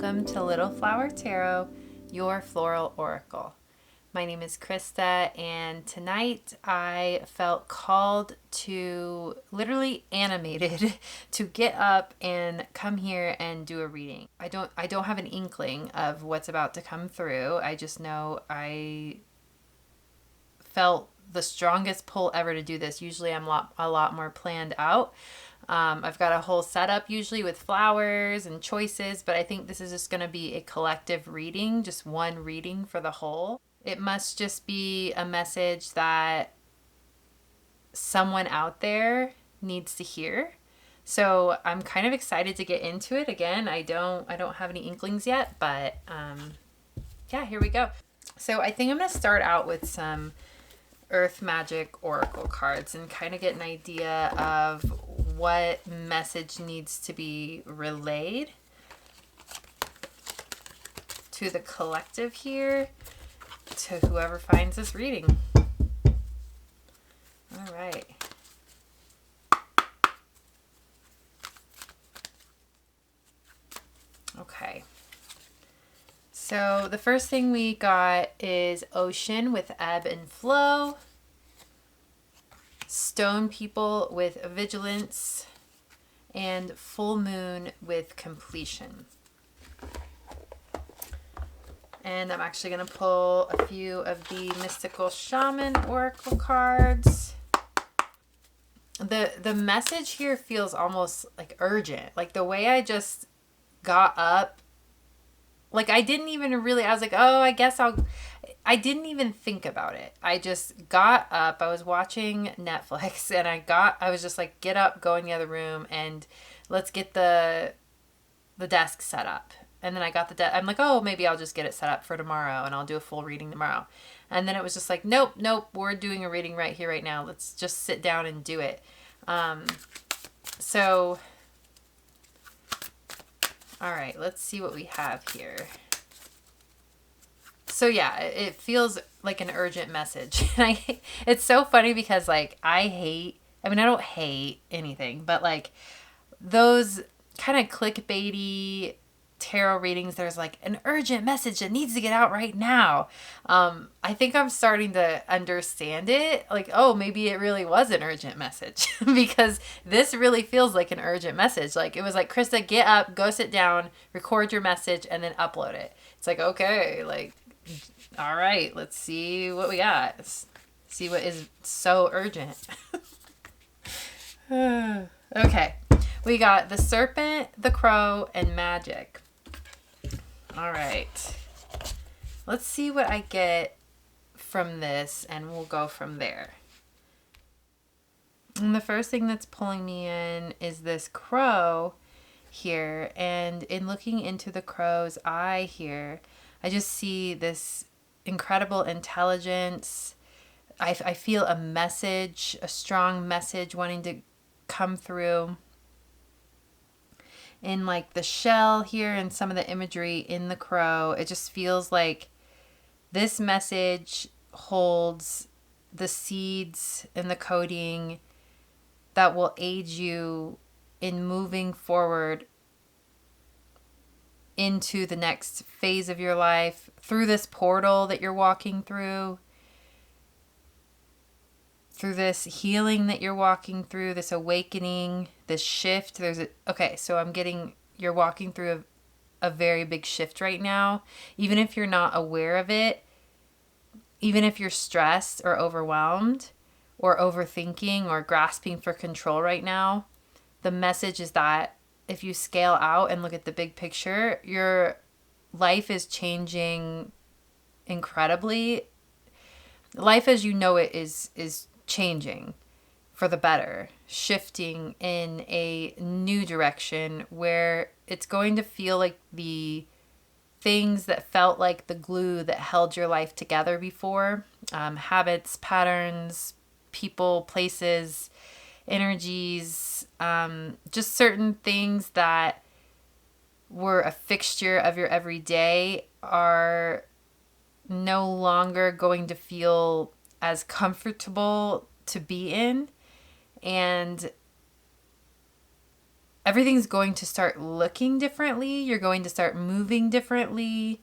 welcome to Little Flower Tarot, your floral oracle. My name is Krista, and tonight I felt called to, literally animated, to get up and come here and do a reading. I don't have an inkling of what's about to come through. I just know I felt the strongest pull ever to do this. Usually I'm a lot more planned out. I've got a whole setup usually with flowers and choices, but I think this is just going to be a collective reading, just one reading for the whole. It must just be a message that someone out there needs to hear. So I'm kind of excited to get into it. Again, I don't have any inklings yet, but yeah, here we go. So I think I'm going to start out with some Earth Magic Oracle cards and kind of get an idea of what message needs to be relayed to the collective here, to whoever finds this reading. All right. Okay. So the first thing we got is Ocean with Ebb and Flow, Stone People with Vigilance, and Full Moon with Completion. And I'm actually going to pull a few of the Mystical Shaman Oracle cards. The message here feels almost like urgent. Like the way I just got up, like I didn't even really, I was like, oh, I didn't even think about it. I just got up. I was watching Netflix and I was just like, get up, go in the other room, and let's get the desk set up. And then I got the desk. I'm like, oh, maybe I'll just get it set up for tomorrow and I'll do a full reading tomorrow. And then it was just like, nope, we're doing a reading right here, right now. Let's just sit down and do it. So, all right, let's see what we have here. So yeah, it feels like an urgent message. It's so funny because like I don't hate anything, but like those kind of clickbaity tarot readings, there's like an urgent message that needs to get out right now. I think I'm starting to understand it. Like, oh, maybe it really was an urgent message because this really feels like an urgent message. Like it was like, Krista, get up, go sit down, record your message, and then upload it. It's like, okay, like, all right, let's see what we got. Let's see what is so urgent. Okay, we got the Serpent, the Crow, and Magic. All right, let's see what I get from this, and we'll go from there. And the first thing that's pulling me in is this crow here, and in looking into the crow's eye here, I just see this incredible intelligence. I feel a message, a strong message wanting to come through. In like the shell here and some of the imagery in the crow, it just feels like this message holds the seeds and the coding that will aid you in moving forward into the next phase of your life, through this portal that you're walking through this healing that you're walking through, this awakening, this shift. So I'm getting, you're walking through a very big shift right now. Even if you're not aware of it, even if you're stressed or overwhelmed or overthinking or grasping for control right now, the message is that if you scale out and look at the big picture, your life is changing incredibly. Life as you know it is changing for the better, shifting in a new direction where it's going to feel like the things that felt like the glue that held your life together before, habits, patterns, people, places, energies, just certain things that were a fixture of your everyday are no longer going to feel as comfortable to be in. And everything's going to start looking differently. You're going to start moving differently.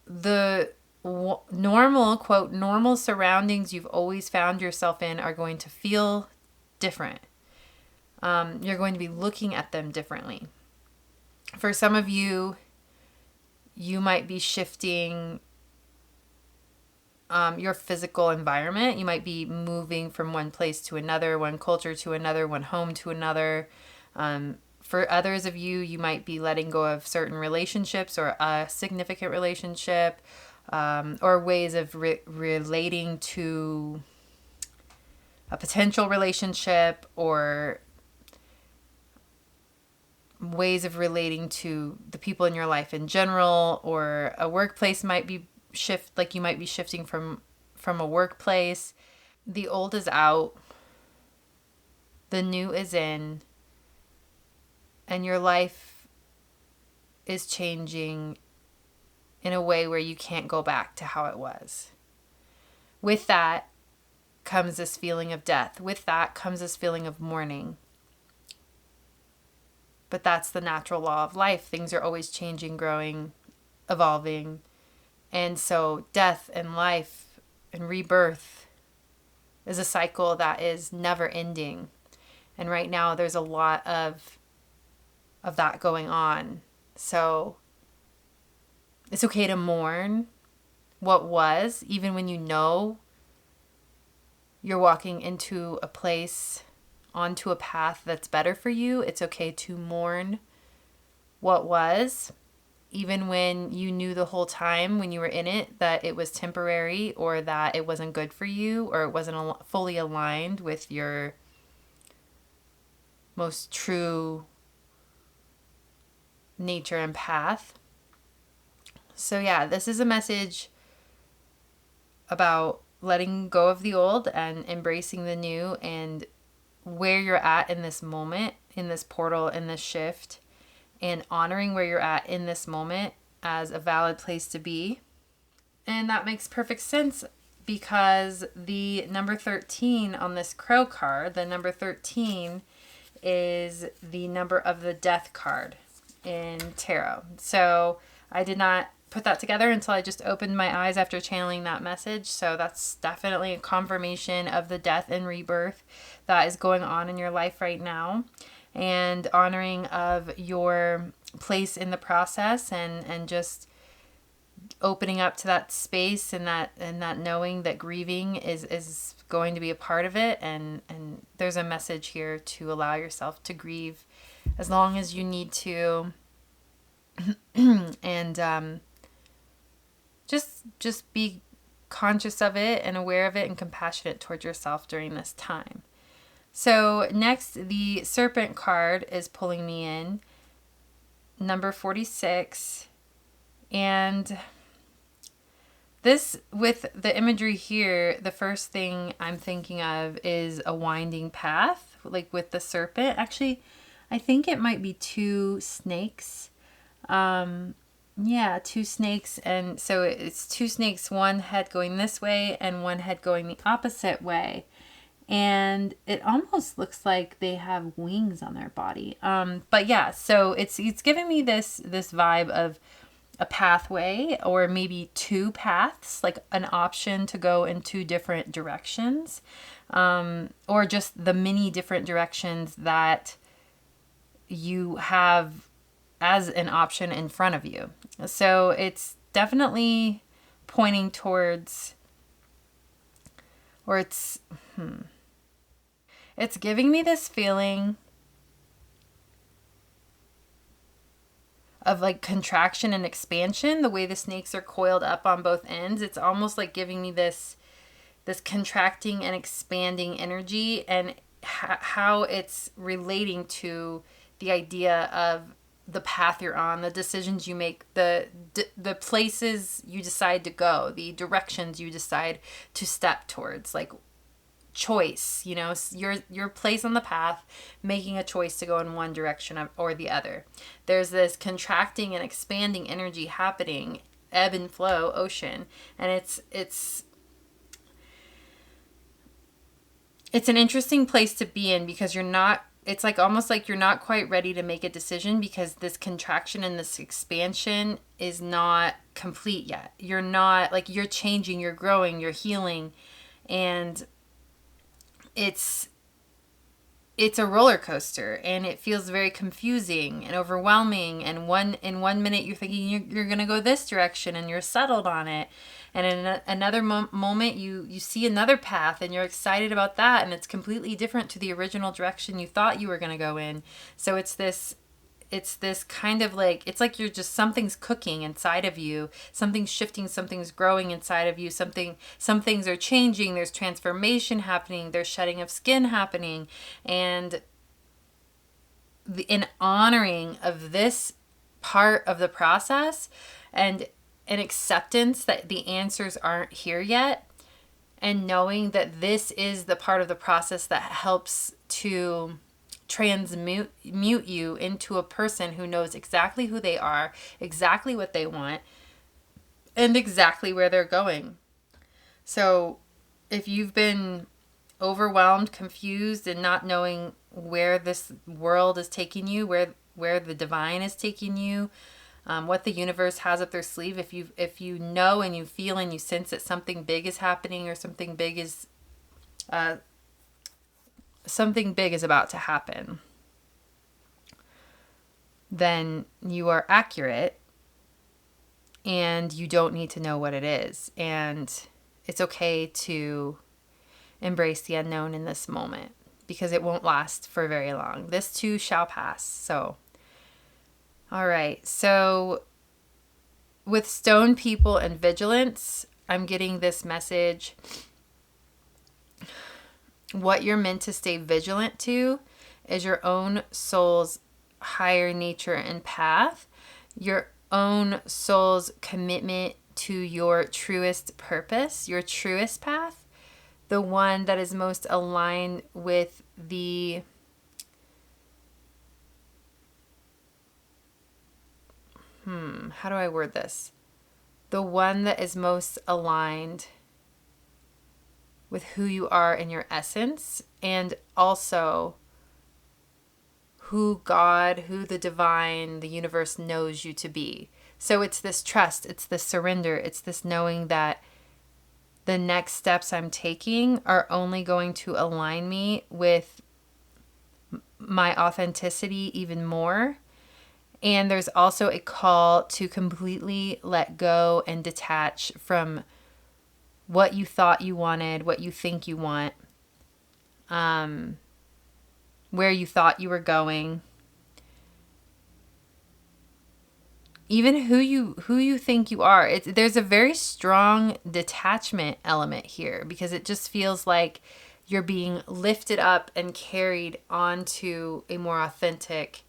The normal, quote, normal surroundings you've always found yourself in are going to feel different. You're going to be looking at them differently. For some of you, you might be shifting your physical environment. You might be moving from one place to another, one culture to another, one home to another. For others of you, you might be letting go of certain relationships or a significant relationship, or ways of relating to a potential relationship, or ways of relating to the people in your life in general, or a workplace might be you might be shifting from a workplace. The old is out, the new is in, and your life is changing in a way where you can't go back to how it was. With that comes this feeling of death. With that comes this feeling of mourning. But that's the natural law of life. Things are always changing, growing, evolving. And so death and life and rebirth is a cycle that is never ending. And right now there's a lot of that going on. So it's okay to mourn what was, even when you know you're walking into a place, onto a path that's better for you. It's okay to mourn what was, even when you knew the whole time when you were in it that it was temporary, or that it wasn't good for you, or it wasn't fully aligned with your most true nature and path. So yeah, this is a message about letting go of the old and embracing the new, and where you're at in this moment, in this portal, in this shift, and honoring where you're at in this moment as a valid place to be. And that makes perfect sense, because the number 13 on this crow card, the number 13 is the number of the death card in tarot. So I did not put that together until I just opened my eyes after channeling that message. So that's definitely a confirmation of the death and rebirth that is going on in your life right now, and honoring of your place in the process, and just opening up to that space, and that knowing that grieving is going to be a part of it. And there's a message here to allow yourself to grieve as long as you need to. And just be conscious of it and aware of it and compassionate towards yourself during this time. So next, the Serpent card is pulling me in, number 46. And this, with the imagery here, the first thing I'm thinking of is a winding path, like with the serpent. Actually, I think it might be two snakes. Yeah, two snakes. And so it's two snakes, one head going this way and one head going the opposite way. And it almost looks like they have wings on their body. But yeah, so it's giving me this vibe of a pathway, or maybe two paths, like an option to go in two different directions, or just the many different directions that you have as an option in front of you. So it's definitely pointing towards, or it's giving me this feeling of like contraction and expansion. The way the snakes are coiled up on both ends, it's almost like giving me this contracting and expanding energy, and how it's relating to the idea of the path you're on, the decisions you make, the places you decide to go, the directions you decide to step towards, like choice, you know, your place on the path, making a choice to go in one direction or the other. There's this contracting and expanding energy happening, ebb and flow, ocean, and it's an interesting place to be in, because you're not it's like almost like you're not quite ready to make a decision because this contraction and this expansion is not complete yet. You're not, like, you're changing, you're growing, you're healing, and it's a roller coaster, and it feels very confusing and overwhelming. And in one minute you're thinking you're going to go this direction and you're settled on it, and in another moment you see another path and you're excited about that, and it's completely different to the original direction you thought you were going to go in. So it's this kind of like, it's like you're just, something's cooking inside of you, something's shifting, something's growing inside of you, some things are changing, there's transformation happening, there's shedding of skin happening, and in honoring of this part of the process, and an acceptance that the answers aren't here yet, and knowing that this is the part of the process that helps to transmute you into a person who knows exactly who they are, exactly what they want, and exactly where they're going. So if you've been overwhelmed, confused, and not knowing where this world is taking you, where the divine is taking you, what the universe has up their sleeve, if you know and you feel and you sense that something big is happening, or something big is about to happen, then you are accurate, and you don't need to know what it is. And it's okay to embrace the unknown in this moment, because it won't last for very long. This too shall pass. So, all right. So with stone people and vigilance, I'm getting this message. What you're meant to stay vigilant to is your own soul's higher nature and path, your own soul's commitment to your truest purpose, your truest path, the one that is most aligned with the how do I word this? The one that is most aligned with who you are in your essence, and also who God, who the divine, the universe knows you to be. So it's this trust, it's this surrender, it's this knowing that the next steps I'm taking are only going to align me with my authenticity even more. And there's also a call to completely let go and detach from what you thought you wanted, what you think you want, where you thought you were going, even who you think you are. There's a very strong detachment element here, because it just feels like you're being lifted up and carried onto a more authentic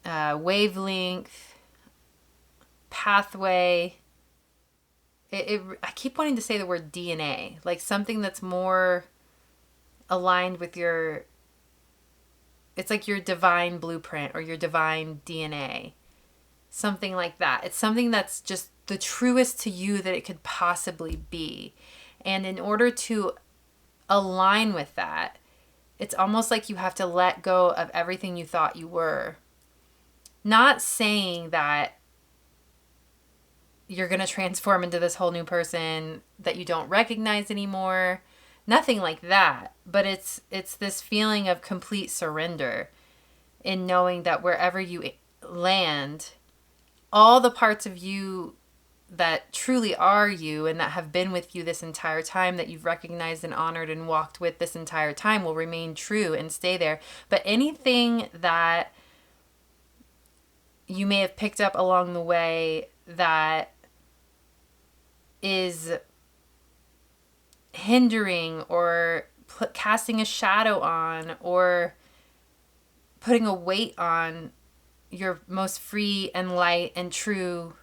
wavelength, pathway. I keep wanting to say the word DNA, like something that's more aligned with it's like your divine blueprint or your divine DNA, something like that. It's something that's just the truest to you that it could possibly be. And in order to align with that, it's almost like you have to let go of everything you thought you were. Not saying that you're going to transform into this whole new person that you don't recognize anymore. Nothing like that. But it's this feeling of complete surrender in knowing that wherever you land, all the parts of you that truly are you and that have been with you this entire time, that you've recognized and honored and walked with this entire time, will remain true and stay there. But anything that you may have picked up along the way that is hindering or casting a shadow on or putting a weight on your most free and light and true,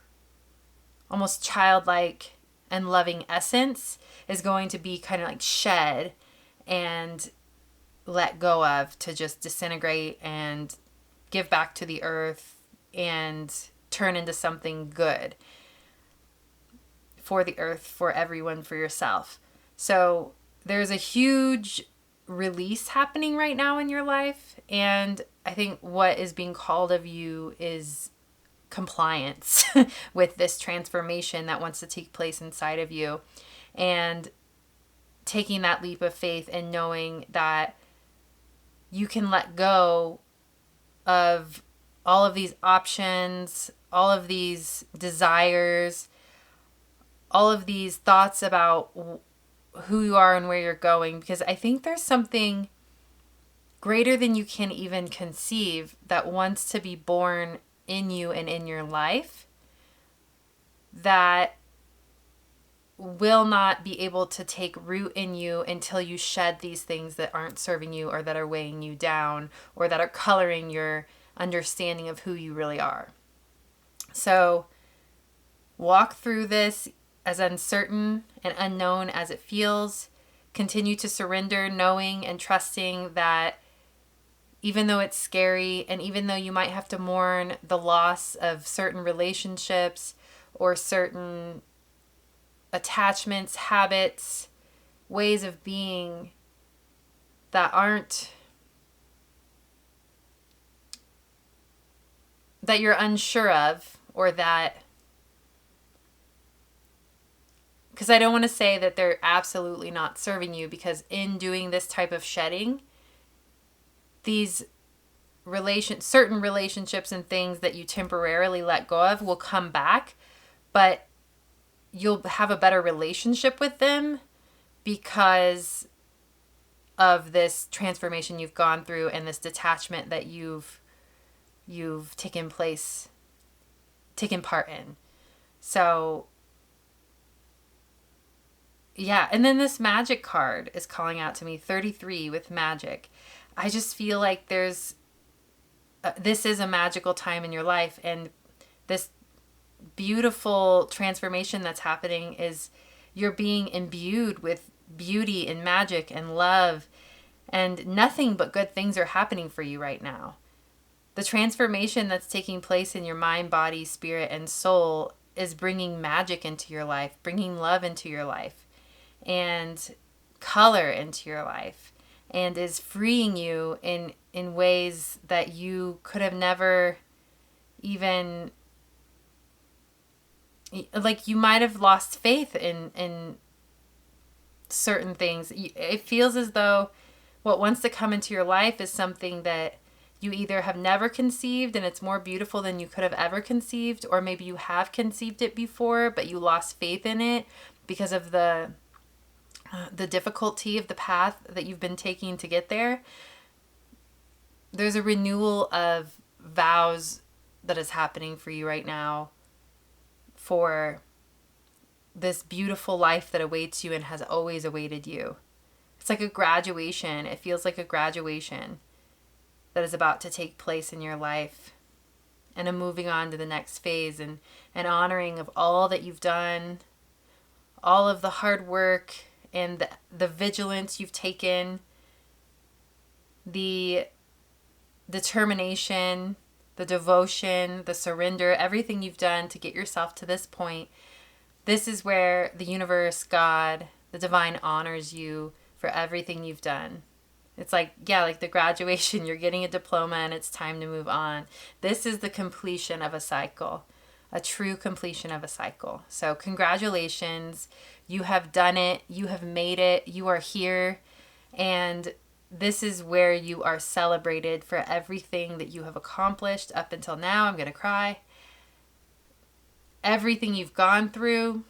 almost childlike and loving essence, is going to be kind of like shed and let go of, to just disintegrate and give back to the earth and turn into something good for the earth, for everyone, for yourself. So there's a huge release happening right now in your life. And I think what is being called of you is compliance with this transformation that wants to take place inside of you. And taking that leap of faith and knowing that you can let go of all of these options, all of these desires, all of these thoughts about who you are and where you're going, because I think there's something greater than you can even conceive that wants to be born in you and in your life that will not be able to take root in you until you shed these things that aren't serving you or that are weighing you down or that are coloring your understanding of who you really are. So walk through this as uncertain and unknown as it feels. Continue to surrender, knowing and trusting that even though it's scary and even though you might have to mourn the loss of certain relationships or certain attachments, habits, ways of being that you're unsure of, or that, because I don't want to say that they're absolutely not serving you, because in doing this type of shedding, these certain relationships and things that you temporarily let go of will come back, but you'll have a better relationship with them because of this transformation you've gone through and this detachment that you've taken part in. So yeah, and then this magic card is calling out to me, 33 with magic. I just feel like this is a magical time in your life, and this beautiful transformation that's happening is you're being imbued with beauty and magic and love, and nothing but good things are happening for you right now. The transformation that's taking place in your mind, body, spirit, and soul is bringing magic into your life, bringing love into your life, and color into your life, and is freeing you in ways that you could have never even, like, you might have lost faith in certain things. It feels as though what wants to come into your life is something that you either have never conceived and it's more beautiful than you could have ever conceived, or maybe you have conceived it before but you lost faith in it because of the difficulty of the path that you've been taking to get there. There's a renewal of vows that is happening for you right now for this beautiful life that awaits you and has always awaited you. It's like a graduation. It feels like a graduation that is about to take place in your life, and a moving on to the next phase, and an honoring of all that you've done, all of the hard work and the vigilance you've taken, the determination, the devotion, the surrender, everything you've done to get yourself to this point. This is where the universe, God, the divine honors you for everything you've done. It's like, yeah, like the graduation, you're getting a diploma and it's time to move on. This is the completion of a cycle, a true completion of a cycle. So congratulations. You have done it. You have made it. You are here. And this is where you are celebrated for everything that you have accomplished up until now. I'm going to cry. Everything you've gone through,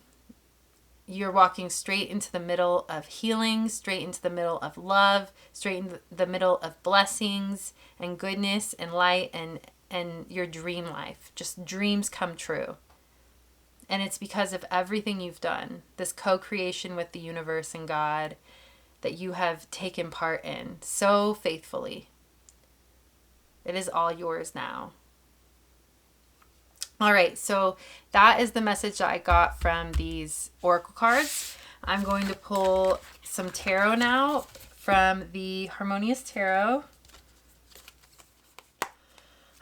you're walking straight into the middle of healing, straight into the middle of love, straight in the middle of blessings and goodness and light and your dream life. Just dreams come true. And it's because of everything you've done, this co-creation with the universe and God that you have taken part in so faithfully. It is all yours now. All right, so that is the message that I got from these oracle cards. I'm going to pull some tarot now from the Harmonious Tarot.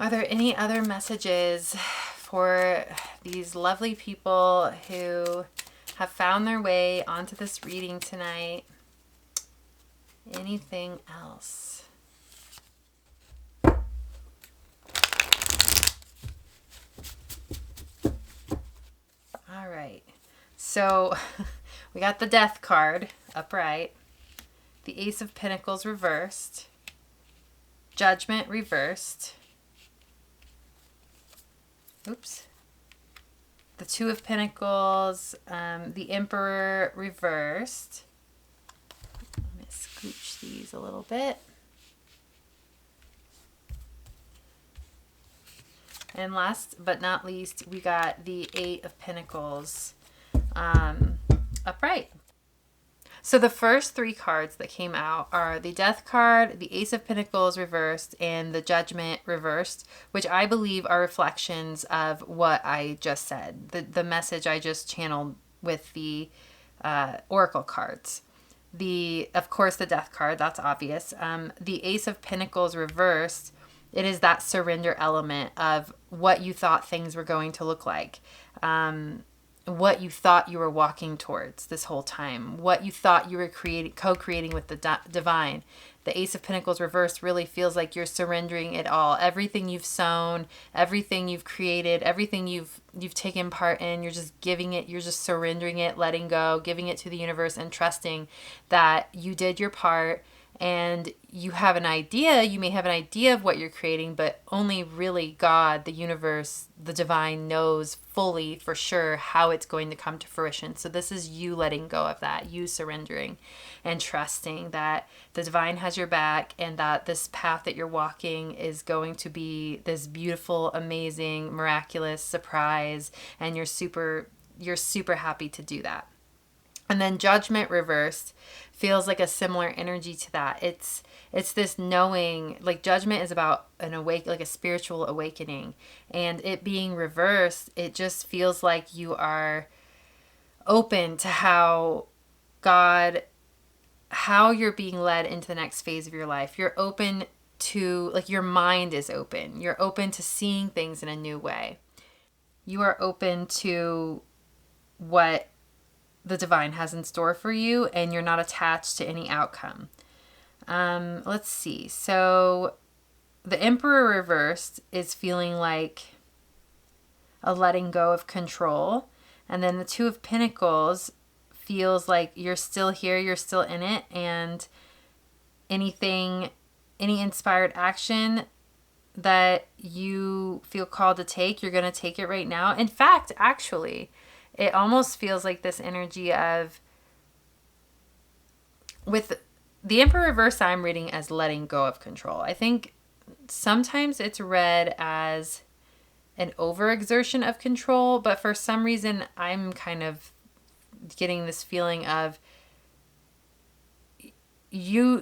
Are there any other messages for these lovely people who have found their way onto this reading tonight? Anything else? All right. So we got the Death card upright, the Ace of Pentacles reversed, Judgment reversed. Oops. The Two of Pentacles, the Emperor reversed. I'm going to scooch these a little bit. And last but not least, we got the Eight of Pentacles upright. So the first three cards that came out are the Death card, the Ace of Pentacles reversed, and the Judgment reversed, which I believe are reflections of what I just said, the message I just channeled with the Oracle cards. Of course, the Death card, that's obvious. The Ace of Pentacles reversed, it is that surrender element of what you thought things were going to look like. What you thought you were walking towards this whole time, what you thought you were co-creating with the divine. The Ace of Pentacles reversed really feels like you're surrendering it all. Everything you've sown, everything you've created, everything you've taken part in, you're just giving it, you're just surrendering it, letting go, giving it to the universe and trusting that you did your part. And you have an idea, you may have an idea of what you're creating, but only really God, the universe, the divine knows fully for sure how it's going to come to fruition. So this is you letting go of that, you surrendering and trusting that the divine has your back and that this path that you're walking is going to be this beautiful, amazing, miraculous surprise. And you're super happy to do that. And then Judgment reversed feels like a similar energy to that. It's this knowing, like Judgment is about like a spiritual awakening, and it being reversed, it just feels like you are open to how you're being led into the next phase of your life. You're open to, like, your mind is open. You're open to seeing things in a new way. You are open to what the divine has in store for you, and you're not attached to any outcome. Let's see. So the Emperor reversed is feeling like a letting go of control. And then the Two of Pentacles feels like you're still here, you're still in it, and any inspired action that you feel called to take, you're going to take it right now. In fact, actually, it almost feels like this energy of, with the Emperor reverse, I'm reading as letting go of control. I think sometimes it's read as an overexertion of control, but for some reason I'm kind of getting this feeling of you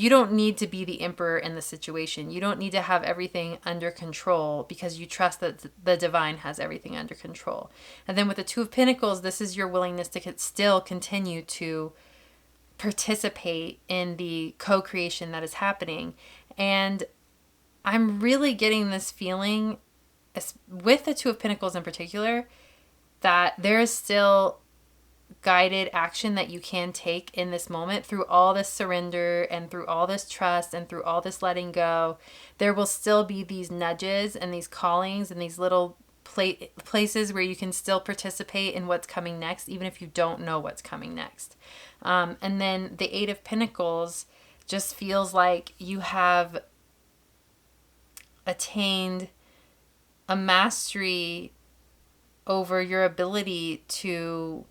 don't need to be the emperor in the situation. You don't need to have everything under control because you trust that the divine has everything under control. And then with the Two of Pentacles, this is your willingness to still continue to participate in the co-creation that is happening. And I'm really getting this feeling, with the Two of Pentacles in particular, that there is still guided action that you can take in this moment through all this surrender and through all this trust and through all this letting go. There will still be these nudges and these callings and these little places where you can still participate in what's coming next, even if you don't know what's coming next. And then the Eight of Pentacles just feels like you have attained a mastery over your ability to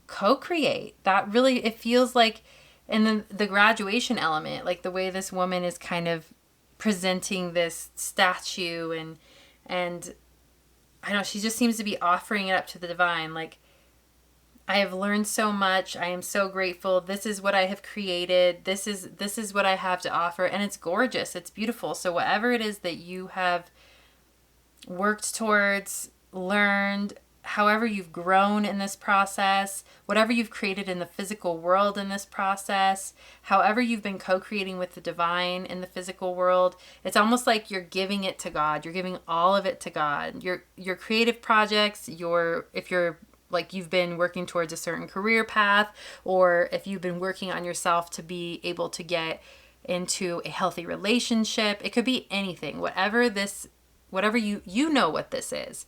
co-create. That really, it feels like, and then the graduation element, like the way this woman is kind of presenting this statue, and I don't know, she just seems to be offering it up to the divine, like, I have learned so much, I am so grateful, this is what I have created, this is what I have to offer, and it's gorgeous, it's beautiful. So whatever it is that you have worked towards, learned, however you've grown in this process, whatever you've created in the physical world in this process, however you've been co-creating with the divine in the physical world, it's almost like you're giving it to God. You're giving all of it to God. Your creative projects, if you're like you've been working towards a certain career path, or if you've been working on yourself to be able to get into a healthy relationship. It could be anything, whatever you know what this is.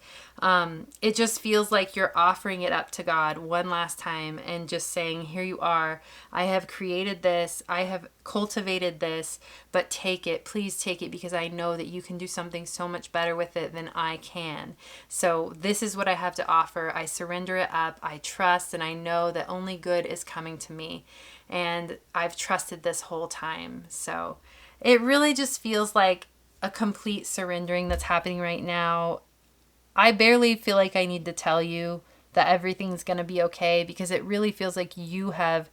It just feels like you're offering it up to God one last time and just saying, here you are. I have created this. I have cultivated this, but take it. Please take it, because I know that you can do something so much better with it than I can. So this is what I have to offer. I surrender it up. I trust, and I know that only good is coming to me. And I've trusted this whole time. So it really just feels like a complete surrendering that's happening right now. I barely feel like I need to tell you that everything's going to be okay, because it really feels like you have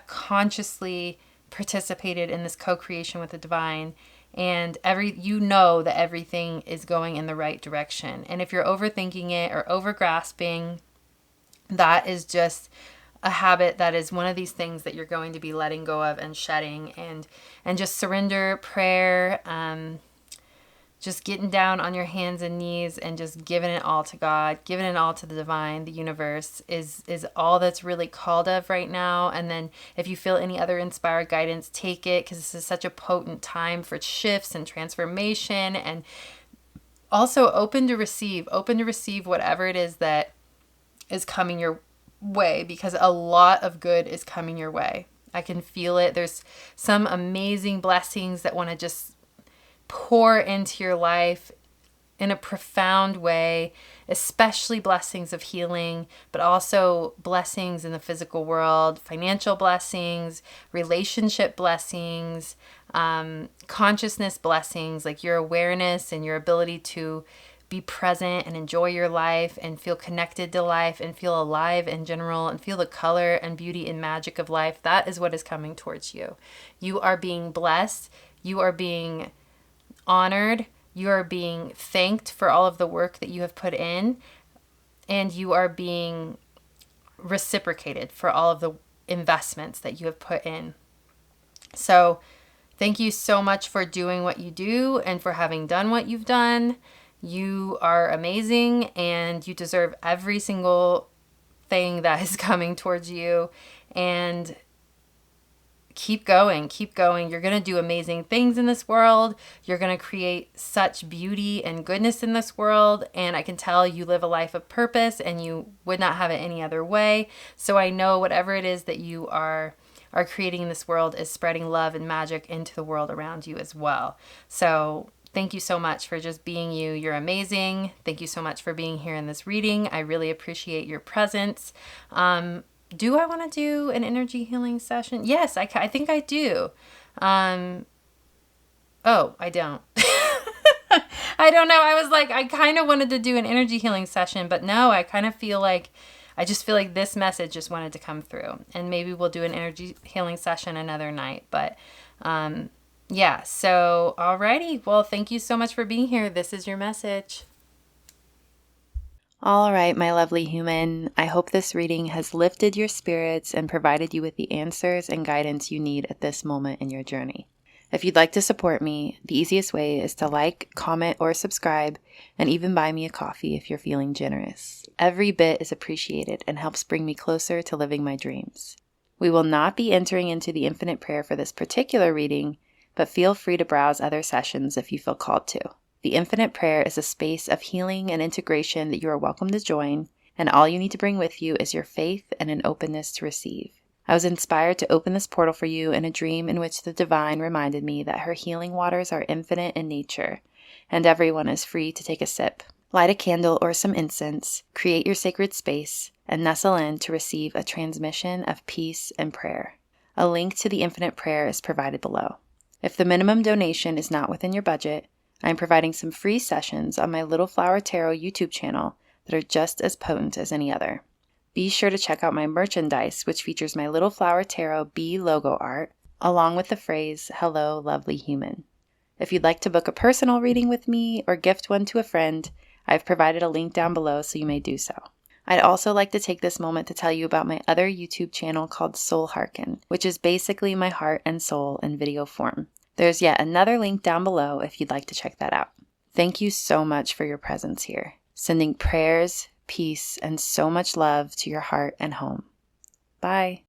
consciously participated in this co-creation with the divine, and you know that everything is going in the right direction. And if you're overthinking it or over grasping, that is just a habit. That is one of these things that you're going to be letting go of and shedding, and just surrender, prayer, just getting down on your hands and knees and just giving it all to God, giving it all to the divine, the universe is all that's really called of right now. And then if you feel any other inspired guidance, take it, because this is such a potent time for shifts and transformation, and also open to receive whatever it is that is coming your way, because a lot of good is coming your way. I can feel it. There's some amazing blessings that want to just pour into your life in a profound way, especially blessings of healing, but also blessings in the physical world, financial blessings, relationship blessings, consciousness blessings, like your awareness and your ability to be present and enjoy your life and feel connected to life and feel alive in general and feel the color and beauty and magic of life. That is what is coming towards you. You are being blessed. You are being honored. You are being thanked for all of the work that you have put in, and you are being reciprocated for all of the investments that you have put in. So thank you so much for doing what you do and for having done what you've done. You are amazing, and you deserve every single thing that is coming towards you. And keep going. You're going to do amazing things in this world. You're going to create such beauty and goodness in this world. And I can tell you live a life of purpose, and you would not have it any other way. So I know whatever it is that you are creating in this world is spreading love and magic into the world around you as well. So thank you so much for just being you. You're amazing. Thank you so much for being here in this reading. I really appreciate your presence. Do I want to do an energy healing session? Yes, I think I do. Oh, I don't. I don't know. I was like, I kind of wanted to do an energy healing session, but no, I just feel like this message just wanted to come through, and maybe we'll do an energy healing session another night. But, yeah, so alrighty. Well, thank you so much for being here. This is your message. All right, my lovely human. I hope this reading has lifted your spirits and provided you with the answers and guidance you need at this moment in your journey. If you'd like to support me, the easiest way is to like, comment, or subscribe, and even buy me a coffee if you're feeling generous. Every bit is appreciated and helps bring me closer to living my dreams. We will not be entering into the infinite prayer for this particular reading, but feel free to browse other sessions if you feel called to. The infinite prayer is a space of healing and integration that you are welcome to join, and all you need to bring with you is your faith and an openness to receive. I was inspired to open this portal for you in a dream in which the divine reminded me that her healing waters are infinite in nature, and everyone is free to take a sip. Light a candle or some incense, create your sacred space, and nestle in to receive a transmission of peace and prayer. A link to the infinite prayer is provided below. If the minimum donation is not within your budget, I am providing some free sessions on my Little Flower Tarot YouTube channel that are just as potent as any other. Be sure to check out my merchandise, which features my Little Flower Tarot B logo art, along with the phrase, "Hello, lovely human." If you'd like to book a personal reading with me or gift one to a friend, I've provided a link down below so you may do so. I'd also like to take this moment to tell you about my other YouTube channel called Soul Hearken, which is basically my heart and soul in video form. There's yet another link down below if you'd like to check that out. Thank you so much for your presence here. Sending prayers, peace, and so much love to your heart and home. Bye.